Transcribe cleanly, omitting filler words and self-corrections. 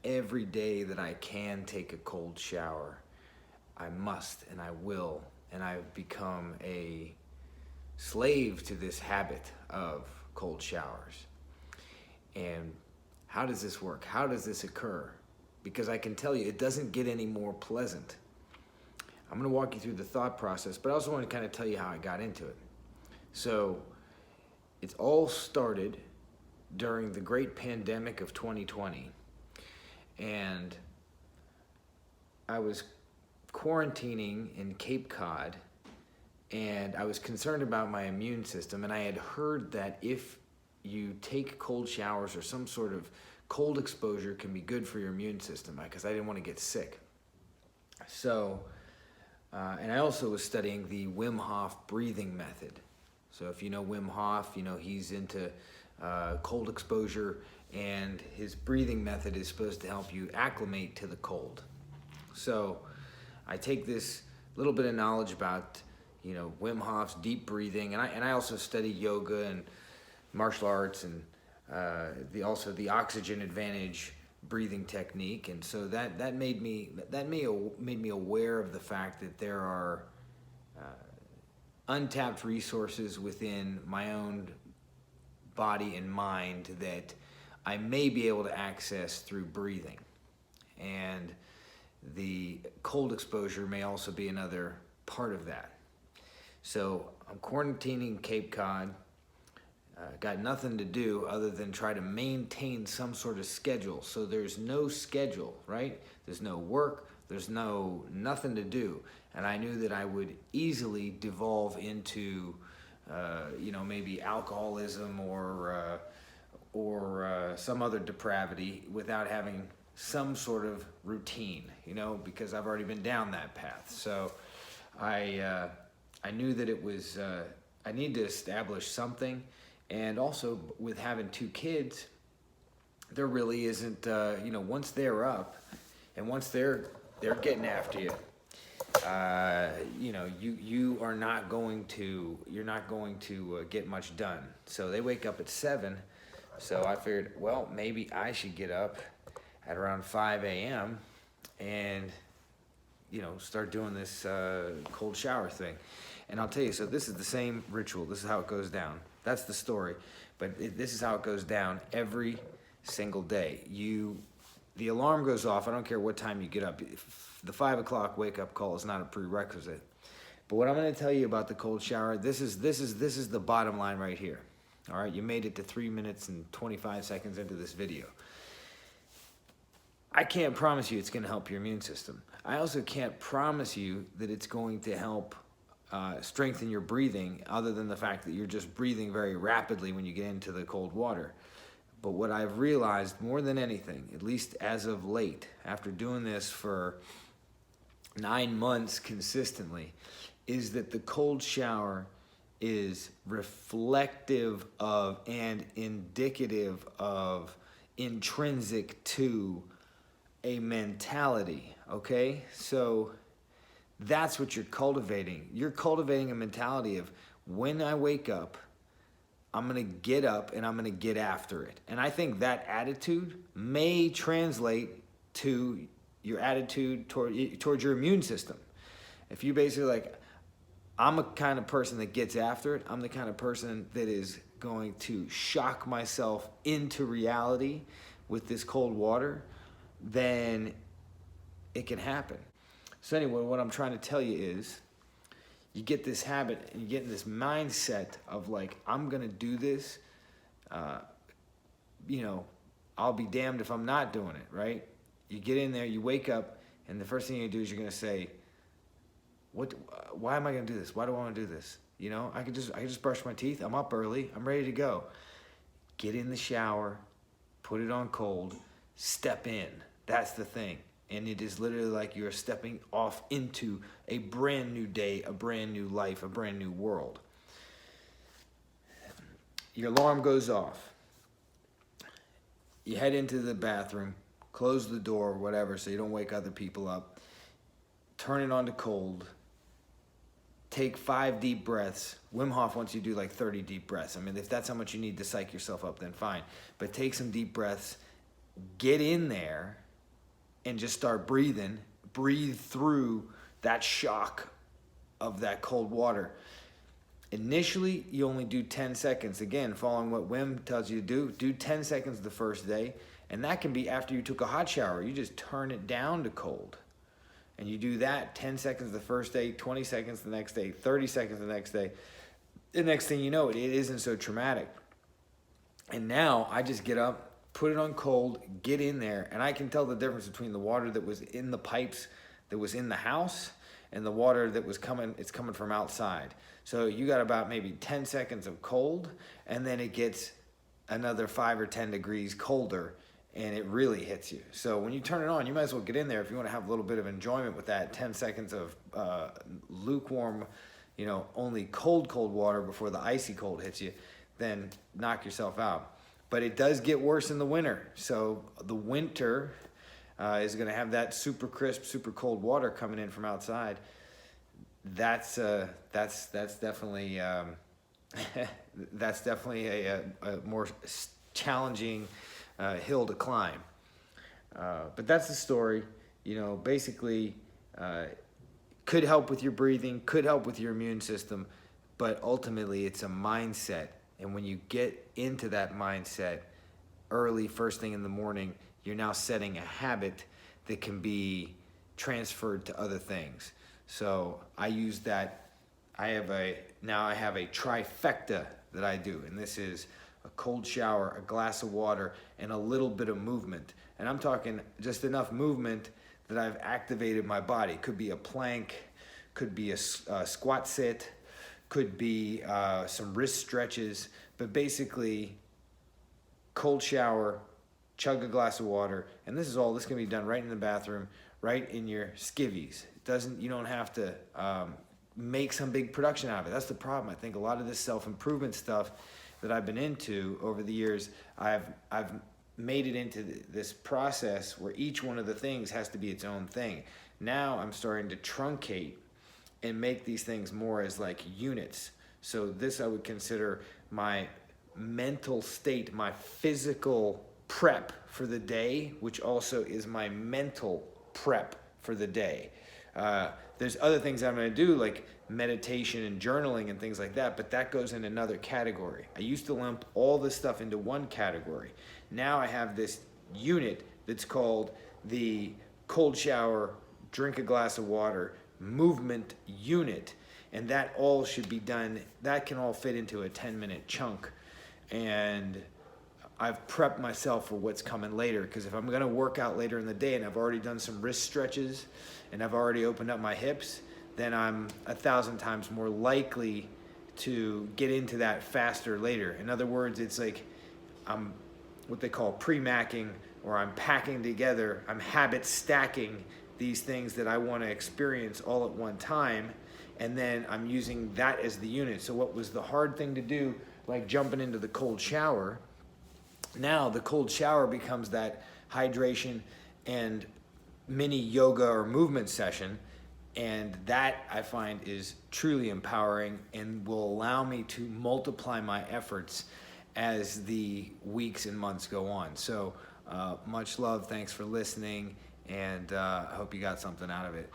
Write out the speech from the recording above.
every day that I can take a cold shower, I must and I will. And I've become a slave to this habit of cold showers. And how does this work? How does this occur? Because I can tell you, it doesn't get any more pleasant. I'm going to walk you through the thought process, but I also want to kind of tell you how I got into it. So it's all started during the great pandemic of 2020. And I was quarantining in Cape Cod, and I was concerned about my immune system, and I had heard that if you take cold showers or some sort of cold exposure can be good for your immune system, because I didn't want to get sick. So, and I also was studying the Wim Hof breathing method. So if you know Wim Hof, you know he's into cold exposure, and his breathing method is supposed to help you acclimate to the cold. So I take this little bit of knowledge about, you know, Wim Hof's deep breathing, and I also study yoga and martial arts, and also the oxygen advantage breathing technique, and so that made me aware of the fact that there are untapped resources within my own body and mind that I may be able to access through breathing, and the cold exposure may also be another part of that. So I'm quarantining Cape Cod. Got nothing to do other than try to maintain some sort of schedule. So there's no schedule, right? There's no work, there's nothing to do. And I knew that I would easily devolve into, maybe alcoholism or some other depravity without having some sort of routine, because I've already been down that path. So I knew that it was, I need to establish something. And also with having two kids, there really isn't, once they're up and once they're getting after you, you're not going to get much done. So they wake up at 7. So I figured, well, maybe I should get up at around 5 a.m. and, start doing this cold shower thing. And I'll tell you, so this is the same ritual. This is how it goes down. That's the story. But this is how it goes down every single day. The alarm goes off. I don't care what time you get up. The 5 o'clock wake up call is not a prerequisite. But what I'm going to tell you about the cold shower, this is the bottom line right here. All right, you made it to 3 minutes and 25 seconds into this video. I can't promise you it's going to help your immune system. I also can't promise you that it's going to help strengthen your breathing, other than the fact that you're just breathing very rapidly when you get into the cold water. But what I've realized more than anything, at least as of late, after doing this for 9 months consistently, is that the cold shower is reflective of and indicative of, intrinsic to a mentality, okay? So that's what you're cultivating. You're cultivating a mentality of, when I wake up, I'm going to get up and I'm going to get after it. And I think that attitude may translate to your attitude towards your immune system. If you basically like, I'm a kind of person that gets after it, I'm the kind of person that is going to shock myself into reality with this cold water, then it can happen. So anyway, what I'm trying to tell you is, you get this habit and you get in this mindset of like, I'm going to do this. I'll be damned if I'm not doing it, right? You get in there, you wake up, and the first thing you do is you're going to say, why am I going to do this? Why do I want to do this? I can just brush my teeth. I'm up early. I'm ready to go. Get in the shower, put it on cold, step in. That's the thing. And it is literally like you're stepping off into a brand new day, a brand new life, a brand new world. Your alarm goes off. You head into the bathroom, close the door, whatever, so you don't wake other people up. Turn it on to cold. Take 5 deep breaths. Wim Hof wants you to do like 30 deep breaths. I mean, if that's how much you need to psych yourself up, then fine. But take some deep breaths. Get in there. and just start breathing. Breathe through that shock of that cold water. Initially, you only do 10 seconds. Again, following what Wim tells you to do 10 seconds the first day. And that can be after you took a hot shower. You just turn it down to cold. And you do that 10 seconds the first day, 20 seconds the next day, 30 seconds the next day. The next thing you know, it isn't so traumatic. And now I just get up, put it on cold, get in there, and I can tell the difference between the water that was in the pipes that was in the house and the water that was coming from outside. So you got about maybe 10 seconds of cold, and then it gets another 5 or 10 degrees colder, and it really hits you. So when you turn it on, you might as well get in there if you want to have a little bit of enjoyment with that 10 seconds of lukewarm, only cold water before the icy cold hits you, then knock yourself out. But it does get worse in the winter. So the winter is going to have that super crisp, super cold water coming in from outside. That's definitely that's definitely a more challenging hill to climb. But that's the story. Basically, could help with your breathing, could help with your immune system, but ultimately it's a mindset. And when you get into that mindset early, first thing in the morning, you're now setting a habit that can be transferred to other things. So I use that. I have a trifecta that I do, and this is a cold shower, a glass of water, and a little bit of movement. And I'm talking just enough movement that I've activated my body. Could be a plank, could be a squat sit, could be some wrist stretches, but basically cold shower, chug a glass of water, and this can be done right in the bathroom, right in your skivvies. You don't have to make some big production out of it. That's the problem. I think a lot of this self-improvement stuff that I've been into over the years, I've made it into this process where each one of the things has to be its own thing. Now I'm starting to truncate and make these things more as like units. So this I would consider my mental state, my physical prep for the day, which also is my mental prep for the day. There's other things I'm going to do, like meditation and journaling and things like that, but that goes in another category. I used to lump all this stuff into one category. Now I have this unit that's called the cold shower, drink a glass of water, movement unit, and that all should be done. That can all fit into a 10-minute chunk, and I've prepped myself for what's coming later, because if I'm going to work out later in the day and I've already done some wrist stretches and I've already opened up my hips, then I'm 1,000 times more likely to get into that faster later. In other words, it's like I'm what they call pre-macking, or I'm packing together, I'm habit stacking these things that I want to experience all at one time, and then I'm using that as the unit. So what was the hard thing to do, like jumping into the cold shower, now the cold shower becomes that hydration and mini yoga or movement session, and that I find is truly empowering and will allow me to multiply my efforts as the weeks and months go on. So much love, thanks for listening, and I hope you got something out of it.